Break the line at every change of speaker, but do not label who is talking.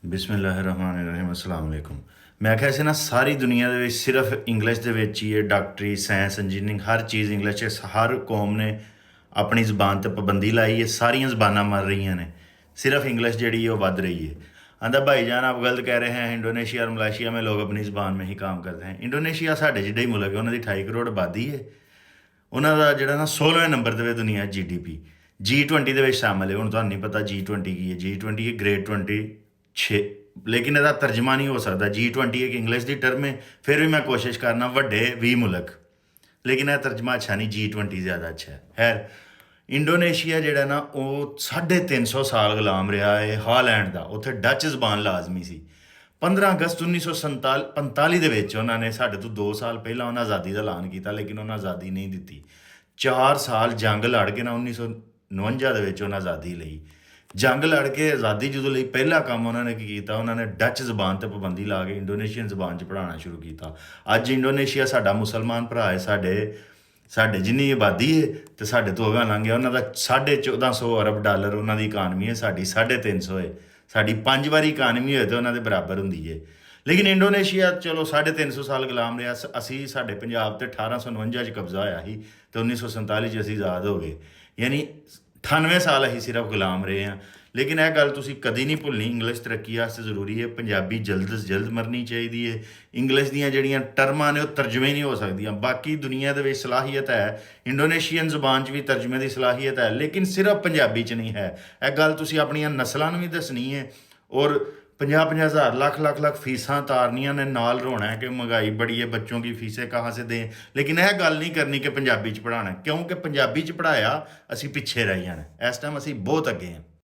ਬਿਸਮਿਲ੍ਲਾਹਿਰਰਹਿਮਾਨਿਰਰਹੀਮ अस्सलाम वालेकुम। मैं आख्या इसे ना सारी दुनिया ਦੇ ਵਿੱਚ ਸਿਰਫ ਇੰਗਲਿਸ਼ ਦੇ ਵਿੱਚ ਹੀ ਹੈ। ਡਾਕਟਰੀ ਸਾਇੰਸ ਇੰਜੀਨੀਅਰਿੰਗ ਹਰ ਚੀਜ਼ ਇੰਗਲਿਸ਼ 'ਚ ਹਰ ਕੌਮ ਨੇ ਆਪਣੀ ਜ਼ਬਾਨ 'ਤੇ ਪਾਬੰਦੀ ਲਾਈ ਹੈ। ਸਾਰੀਆਂ ਜ਼ਬਾਨਾਂ ਮਰ ਰਹੀਆਂ ਨੇ, सिर्फ इंग्लिश जड़ी है वो बढ़ रही है। आंदा भाईजान आप गलत कह रहे हैं, इंडोनेशिया और मलेशिया में लोग अपनी ज़बान में ही काम करते हैं। इंडोनेशिया साढ़े जिड्डा ही मुल्क है, उन्होंने 28 करोड़ आबादी है। उन्होंने जोड़ा ना 16वें नंबर पर दुनिया GDP G20 के शामिल है। हूँ तो नहीं पता G20 की है। G20 है ग्रेट 26, लेकिन इसका तर्जमा नहीं हो सकता। G20 एक इंग्लिश की टर्म है, फिर भी मैं कोशिश करना वड्डे 20 मुल्क, लेकिन यह तर्जमा अच्छा नहीं, G20 ज़्यादा अच्छा है। खैर इंडोनेशिया जोड़ा ना वो 350 साल गुलाम रहा है हालैंड का, उत्थे डच जबान लाजमी सी। 15 अगस्त 1945 उन्होंने साढ़े तो 2 साल पहला उन्हें आज़ादी का ऐलान किया, लेकिन उन्हें आज़ादी नहीं दी। 4 साल जंग लड़ के ना 1949 उन्हें आज़ादी ली। जंग लड़ के आज़ादी जो ली, पहला काम उन्होंने की किया, उन्होंने डच जबान पर पाबंदी ला के इंडोनेशियन जबान च पढ़ाना शुरू किया। अज इंडोनेशिया साडा मुसलमान भरा है, साढ़े जिन्नी आबादी है तो साढ़े तो अगां लंघ गया। उन्होंने 1450 अरब डॉलर उन्होंने इकानमी है, साड़ी 350 है। साड़ी 5 बारी इकानमी होए तो उन्होंने बराबर होंगी है। लेकिन इंडोनेशिया चलो 350 साल गुलाम रहा। असी साढ़े पंजाब तो 1849 कब्जा होया ही, तो 1947 असी आज़ाद हो गए। यानी 98 साल असी सिर्फ गुलाम रहे हैं। लेकिन यह गल तुसी कदी नहीं भुलनी, इंग्लिश तरक्की वास्ते जरूरी है। पंजाबी जल्द से जल्द मरनी चाहिए है। इंग्लिश ਦੀਆਂ ਜਿਹੜੀਆਂ ਟਰਮਾਂ ਨੇ ਉਹ ਤਰਜਮੇ ਨਹੀਂ ਹੋ ਸਕਦੀਆਂ। ਬਾਕੀ ਦੁਨੀਆ ਦੇ ਵਿੱਚ ਸਲਾਹੀਅਤ ਹੈ, ਇੰਡੋਨੇਸ਼ੀਅਨ ਜ਼ੁਬਾਨ 'ਚ ਵੀ ਤਰਜਮੇ ਦੀ ਸਲਾਹੀਅਤ ਹੈ, ਲੇਕਿਨ ਸਿਰਫ ਪੰਜਾਬੀ 'ਚ ਨਹੀਂ ਹੈ। ਇਹ ਗੱਲ ਤੁਸੀਂ ਆਪਣੀਆਂ ਨਸਲਾਂ ਨੂੰ ਵੀ ਦੱਸਣੀ ਹੈ। ਔਰ 50-50 हज़ार लाख फीसा तारनियां ने, नाल रोना है कि महंगाई बड़ी है, बच्चों की फीसें कहाँ से दें। लेकिन यह गल नहीं करनी कि पंजाबी 'च पढ़ाना, क्योंकि पंजाबी 'च पढ़ाया असी पिछे रह जाना। इस टाइम असी बहुत अगे हैं।